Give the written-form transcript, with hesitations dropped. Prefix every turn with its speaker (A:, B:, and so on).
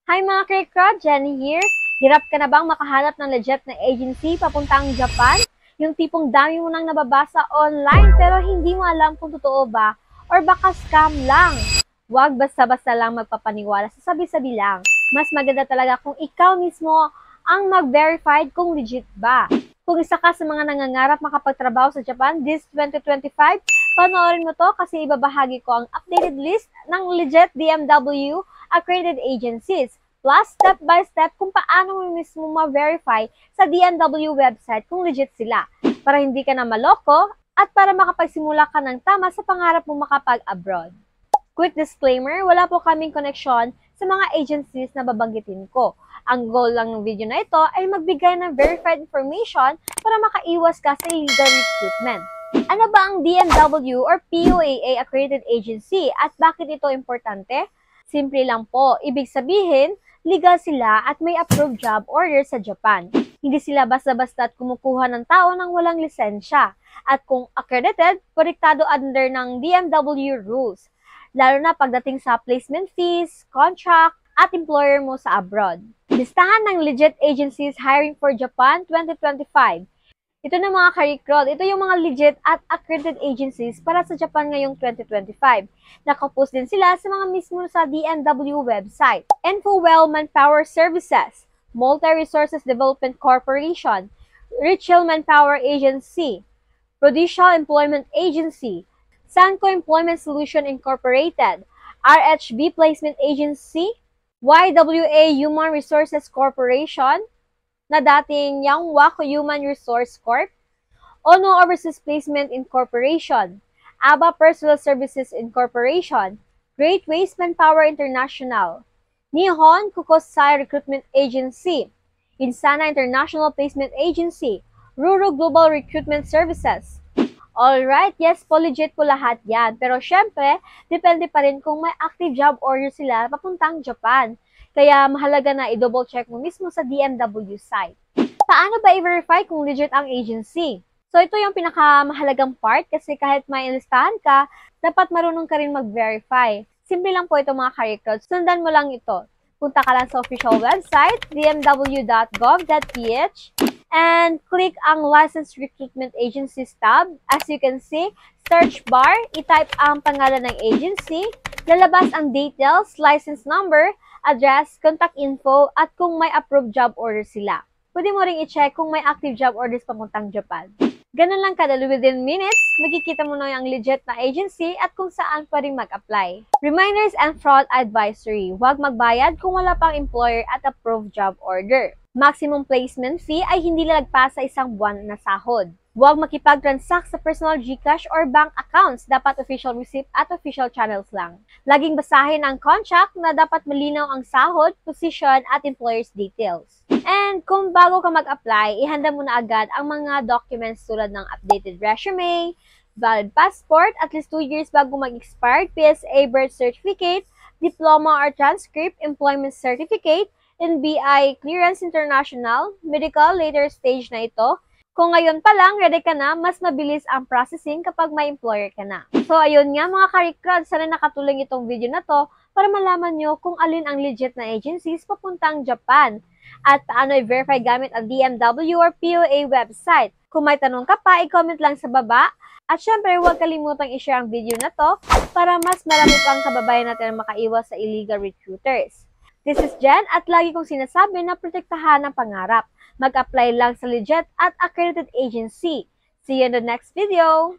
A: Hi mga K-Crowd, Jenny here. Hirap ka na bang makahanap ng legit na agency papuntang Japan? Yung tipong dami mo nang nababasa online pero hindi mo alam kung totoo ba or baka scam lang. Huwag basta-basta lang magpapaniwala sa sabi-sabi lang. Mas maganda talaga kung ikaw mismo ang mag-verified kung legit ba. Kung isa ka sa mga nangangarap makapagtrabaho sa Japan this 2025, panoorin mo to kasi ibabahagi ko ang updated list ng legit DMW accredited agencies, plus step-by-step kung paano mo mismo ma-verify sa DMW website kung legit sila, para hindi ka na maloko at para makapagsimula ka ng tama sa pangarap mo makapag-abroad. Quick disclaimer, wala po kaming koneksyon sa mga agencies na babanggitin ko. Ang goal lang ng video na ito ay magbigay ng verified information para makaiwas ka sa illegal recruitment. Ano ba ang DMW or POAA accredited agency at bakit ito importante? Simple lang po, ibig sabihin, legal sila at may approved job order sa Japan. Hindi sila basta-basta at kumukuha ng tao ng walang lisensya. At kung accredited, protektado under ng DMW rules. Lalo na pagdating sa placement fees, contract, at employer mo sa abroad. Listahan ng legit agencies hiring for Japan 2025. Ito na mga ka-recruit, ito yung mga legit at accredited agencies para sa Japan ngayong 2025. Nakapost din sila sa mga mismo sa DMW website. Infowell Manpower Services, Multi Resources Development Corporation, Richel Manpower Agency, Prudential Employment Agency, Sanco Employment Solution Incorporated, RHB Placement Agency, YWA Human Resources Corporation, na dating Yang Wako Human Resource Corp, Ono Overseas Placement Incorporation, ABA Personal Services Incorporation, Great Waste Manpower International, Nihon Kokusai Recruitment Agency, Insana International Placement Agency, Ruru Global Recruitment Services. Alright, yes po, legit po lahat yan. Pero syempre, depende pa rin kung may active job order sila papuntang Japan. Kaya mahalaga na i-double check mo mismo sa DMW site. Paano ba i-verify kung legit ang agency? So ito yung pinakamahalagang part kasi kahit may listahan ka, dapat marunong ka rin mag-verify. Simple lang po ito mga ka-recruit. Sundan mo lang ito. Punta ka lang sa official website, dmw.gov.ph, and click ang Licensed Recruitment Agencies tab. As you can see, search bar, i-type ang pangalan ng agency, lalabas ang details, license number, address, contact info, at kung may approved job order sila. Pwede mo ring i-check kung may active job orders papuntang Japan. Ganun lang kadali, within minutes, makikita mo na yung legit na agency at kung saan pa rin mag-apply. Reminders and fraud advisory. Huwag magbayad kung wala pang employer at approved job order. Maximum placement fee ay hindi lalagpas sa isang buwan na sahod. Huwag makipag-transact sa personal GCash or bank accounts. Dapat official receipt at official channels lang. Laging basahin ang contract na dapat malinaw ang sahod, position, at employer's details. And kung bago ka mag-apply, ihanda mo na agad ang mga documents tulad ng updated resume, valid passport, at least 2 years bago mag-expired PSA birth certificate, diploma or transcript, employment certificate, NBI Clearance International, medical later stage na ito. Kung ngayon pa lang, ready ka na, mas mabilis ang processing kapag may employer ka na. So, ayun nga mga ka-recruit, sana nakatulong itong video na to para malaman nyo kung alin ang legit na agencies papuntang Japan at paano i-verify gamit ang DMW or POA website. Kung may tanong ka pa, i-comment lang sa baba. At syempre, huwag kalimutang i-share ang video na to para mas marami pang kababayan natin ang makaiwas sa illegal recruiters. This is Jen at lagi kong sinasabi na protektahan ang pangarap. Mag-apply lang sa legit at accredited agency. See you in the next video!